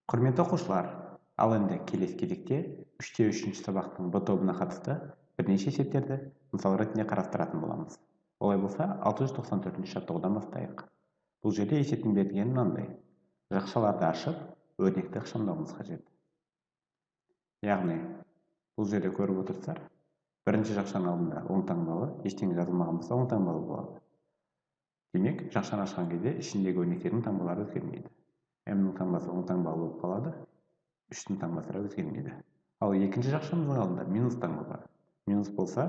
Құрметті оқушылар, ал енді келесі кезекте 3-3 сабақтың Б тобына қатысты бірнеше есептерді мысал ретінде қарастыратын боламыз. Олай болса, 694 жаттығудан бастайық. Бұл жерде есептің берілгені мынандай. Жақшаларды ашып, өрнекті ықшамдауымыз қажет. Яғни, бұл жерде көріп отырсыздар, бірінші жақшаның алдында оң таңбалы, ештеңе жазылмаған болса оң таңбалы болады. Демек, жақшаны ашқан кезде ішіндегі өрнектердің таңбалары өзгермейді. М-нің таңбасы оң таңбалы болып қалады, 3-тің таңбасы өзгермейді. Ал екінші жақшамыздың алдында минус таңба бар. Минус болса,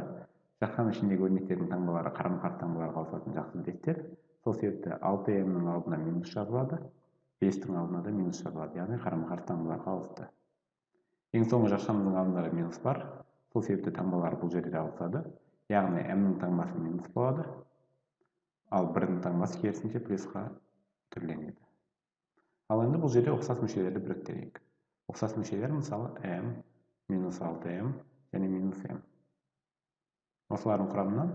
жақшаның ішіндегі өрнектердің таңбалары қарама-қарсы таңбаларға ауысатынын жақсы білесіздер. Сол себепті 6М-нің алдына минус жазылады, 5-тің алдына да минус жазылады, яғни қарама-қарсы таңбаларға ауысты. Ең соңғы жақшамыздың алдында минус бар, сол себепті таңбалар бұл жерде ауысады, яғни М-нің таңбасы минус болады, ал 1-дің таңбасы керісінше плюсқа түрленеді. Ал енді бұл жерде ұқсас мүшелерді біріктірейік. Ұқсас мүшелер мысалы М, минус 6М және минус М. Осылардың құрамынан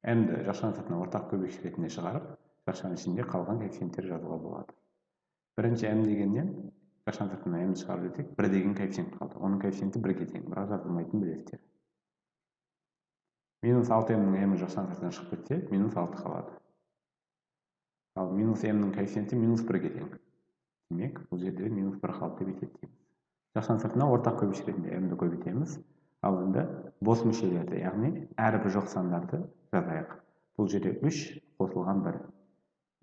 М-ді жақшаның сыртына ортақ көбейгіш ретінде шығарып, жақшаның ішінде қалған коэффициенттер жазуға болады. Бірінші М дегеннен жақшаның сыртына М шығарып жіберсек, 1 деген коэффициент қалды. Оның коэффициенті 1-ге тең, бірақ жазылмайтынын білесіздер. Минус 6М-нің М-і жақшаның сыртына шығып кетсе, минус 6 қалады. Ал минус М-нің коэффициенті минус 1-ге тең. Демек, бұл жерде минус 1 қалды деп есептейміз. Жақшаның сыртына ортақ көбейгіш ретінде М-ді көбейтеміз. Ал енді бос мүшелерді, яғни әрбір жоқ сандарды жазайық. Бұл жерде 3 қосылған 1.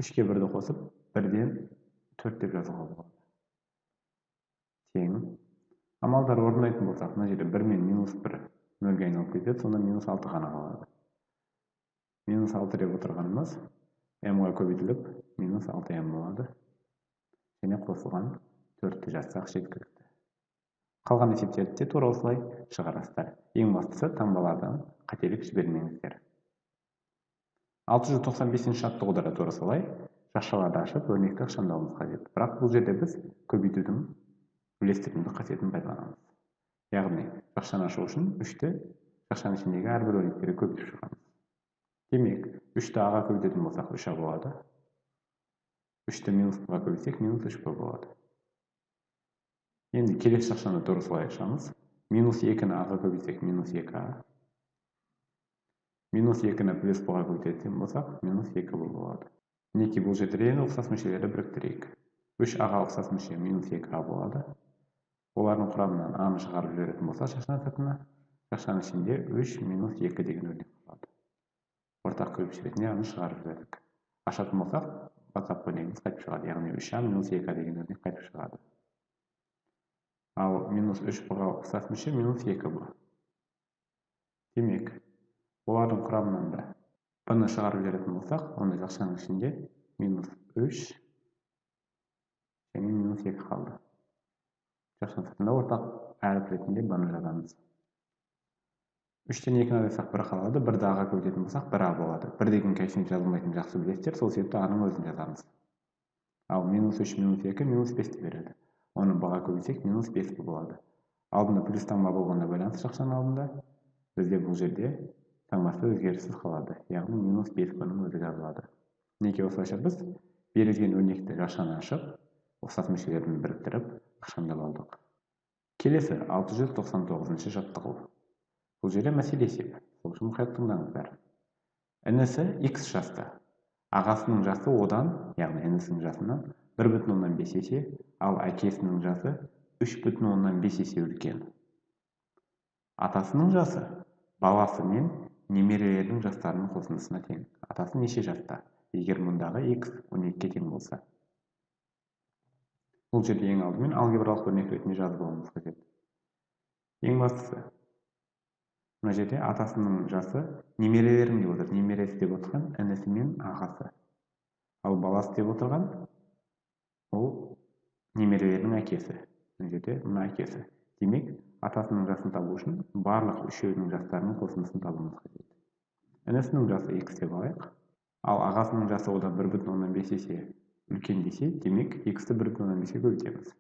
3-ке 1-ді қосып, 1-ден 4 деп жазуға болады. Тең. Амалдар орындайтын болсақ, мына жерде 1 мен минус 1 нөлге айналып кетеді, сонда минус 6 ғана қалады. Минус 6 деп отырғанымыз М-ға көбейтіліп, минус 6М болады. Және қосылған 4-ті жазсақ жеткілікті. Қалған есептерді де тура осылай шығарасыздар. Ең бастысы таңбалардан қателік жібермеңіздер. 695 жаттығуда да тура солай жақшаларды ашып, өрнекті ықшамдауымыз қажет. Бірақ бұл жерде біз көбейтудің үлестірімдік қасиетін пайдаланамыз. Яғни, жақшаны ашу үшін 3-ті жақшаның ішіндегі әрбір өрнектерге көбейтіп шығарамыз. Демек, 3-ті А-ға көбейтетін болсақ 3А болады. 3-ті минус Б-ға көбейтсек минус 3Б болады. Енді келесі жақшаны тура солай ашамыз. Минус 2-ні А-ға көбейтсек минус 2А. Минус 2-ні плюс Б-ға көбейтетін болсақ минус 2Б болады. Мінекей бұл жерде енді ұқсас мүшелерді біріктірейік. 3А-ға ұқсас мүше минус 2А болады. Олардың құрамынан А-ны шығарып жіберетін болсақ жақшаның сыртына, жақшаның ішінде 3 минус 2 деген өрнек болады. Ортақ көбейгіш ретінде А-ны шығарып жібердік. Ашатын болсақ, бастапқы өрнегіміз қайтып шығады, яғни 3А минус 2А деген өрнек қайтып шығады. Ал минус 3Б-ға ұқсас мүше минус 2Б. Демек, олардың құрамынан да Б-ны шығарып жіберетін болсақ, онда жақшаның ішінде минус 3 және минус 2 қалды. Жақшаның сыртында ортақ әріп ретінде Б-ны жазамыз. 3-тен 2-ні айырсақ 1 қалады, 1-ді А-ға көбейтетін болсақ 1А болады. 1 деген коэффициент жазылмайтынын жақсы білесіздер, сол себепті А-ның өзін жазамыз. Ал минус 3 минус 2 минус 5 береді. Оны Б-ға көбейтсек минус 5 болады. Алдында плюс таңба болғанда байланысты жақшаның алдында бізде бұл жерде таңбасы өзгеріссіз қалады, яғни минус 5Б-нің өзі жазылады. Неге осылайша біз берілген өрнекті жақшаны ашып, ұқсас мүшелерін біріктіріп, ықшамдап алдық. Келесі 699 жаттығу. Бұл жерде мәселе есеп. Сол үшін мұқият тыңдаңыздар. Інісі X жаста. Ағасының жасы одан, яғни інісінің жасынан 1,5 есе, ал әкесінің жасы 3,5 есе үлкен. Атасының жасы баласы мен немерелердің жастарының қосындысына тең. Атасы неше жаста? Егер мұндағы X 12-ге тең болса. Бұл жерде ең алдымен алгебралық өрнек ретінде жазып алуымыз қажет. Ең бастысы, мына жерде атасының жасы немерелерім деп отыр. Немересі деп отырған інісі мен ағасы. Ал баласы деп отырған ол немерелерінің әкесі. Мына жерде мына әкесі. Демек, атасының жасын табу үшін барлық үшеуінің жастарының қосындысын табуымыз қажет. Інісінің жасы X деп алайық. Ал ағасының жасы одан 1,5 есе үлкен десе, демек X-ті 1,5-ге көбейтеміз.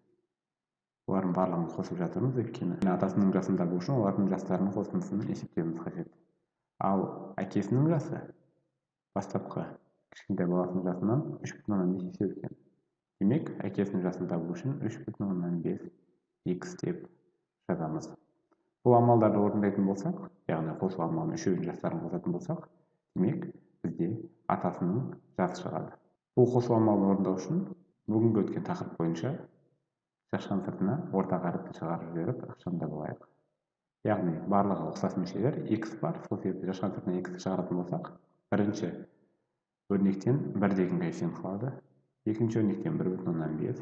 Олардың барлығын қосып жатырмыз, өйткені атасының жасын табу үшін олардың жастарының қосындысын есептеуіміз қажет. Ал әкесінің жасы бастапқы кішкентай баласының жасынан 3,5 есе үлкен. Демек, әкесінің жасын табу үшін 3,5 x деп жазамыз. Бұл амалдарды орындайтын болсақ, яғни қосу амалының үшеуінің жастарын қосатын болсақ, демек, бізде атасының жасы шығады. Бұл қосу амалын орындау үшін бүгінгі өткен тақырып бойынша шашқан сыртына ортақ әріпті шығарып жіберіп ықшамдап алайық. Яғни барлығы ұқсас мүшелер x бар, сол себепті шашқан сыртына x-ті шығаратын болсақ, бірінші өрнектен 1 деген коэффициент қалады, екінші өрнектен 1,5,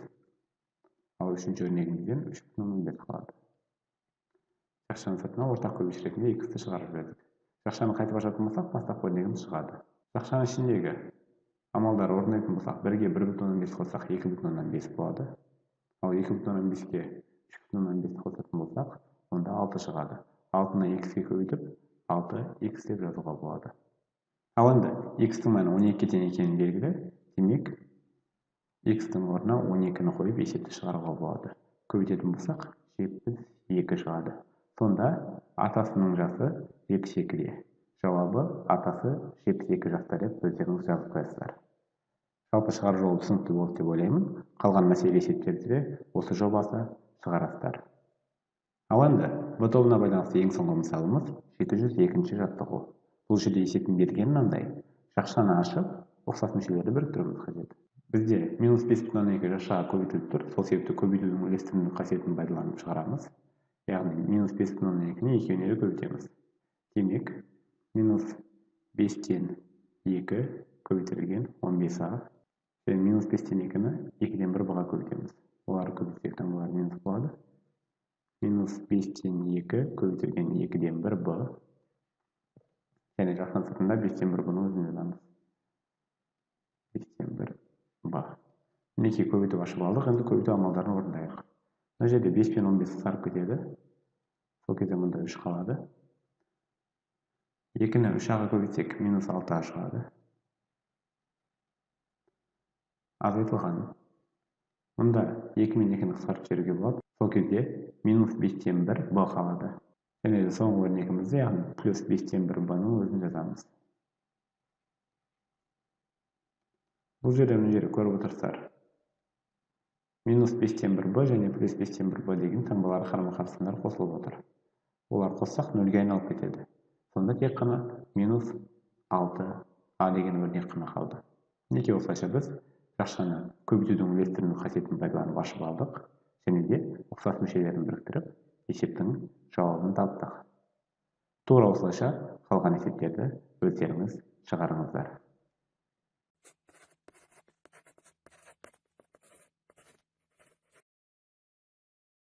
ал үшінші өрнегімізден 3,5 қалады. Жақшаның сыртына ортақ көбейгіш ретінде x-ті шығарып жібердік. Жақшаны қайтып ашатын болсақ, бастапқы өрнегіміз шығады. Жақшаның ішіндегі амалдар орындайтын болсақ, 1-ге 1,5 қоссақ 2,5 болады. Ал 2,5-ге 3,5 қосатын болсақ, онда 6 шығады. 6-ны x-ке көбейтіп, 6x деп жазуға болады. Ал енді x-тің мәні 12-ден екенін белгілі, демек x-тің орнына 12-ні қойып есепті шығаруға болады. Көбейтетін болсақ, 72 шығады. Сонда атасының жасы 72-де. Жауабы атасы 72 жаста деп өздеріңіз жазып қоясыздар. Жалпы шығару жолы түсінікті болды деп ойлаймын. Қалған мәселе есептерді де осы жобасы шығарасыздар. Ал енді b тобына байланысты ең соңғы мысалымыз 702-ші жаттығу. Бұл жерде есептің берілгені мынандай: жақшаны ашып, ұқсас мүшелерді біріктіруіміз қажет. Бізде -5,2 жақшаға көбейтіліп тұр. Сол себепті көбейтудің үлестірімдік қасиетін пайдаланып шығарамыз. Яғни -5,2-ні екеуіне де көбейтеміз. Демек, -5-тен 2 көбейтілген 15а. -5-тен 2-ні 2-ден 1 бұға көбейтеміз. Олар көбейтсек таңбалар минус болады. -5-тен 2 көбейтілген 2-ден 1 бұ. Және жақсан сыртында 5-тен 1 бұның өзін жазамыз. 5-тен 1 бұ. Мінекей көбейтіп ашып алдық, енді көбейту амалдарын орындайық. Мына жерде 5 пен 15 қысқарып кетеді. Сол кезде мұнда 3 қалады. 2-ні 3-ға көбейтсек -6а шығады. Азайтылған. Мұнда 2 мен 2-ні қысқарып жіберуге болады. Сол кезде -5-тен 1 бұ қалады. Және де соңғы өрнегімізде, яғни +5-тен 1 бұның өзін жазамыз. Бұл жерде мына жерде көріп отырсыздар. -5-тен 1 бұ және +5-тен 1 бұ деген таңбалары қарама-қарсылар қосылып отыр. Олар қоссақ 0-ге айналып кетеді. Сонда тек қана -6а деген өрнек қана қалды. Неге осылайша біз жақшаны көбейтудің үлестірімдік қасиетін пайдаланып ашып алдық, және де ұқсас мүшелерін біріктіріп, есептің жауабын таптық. Тура осылайша қалған есептерді өздеріңіз шығарыңыздар.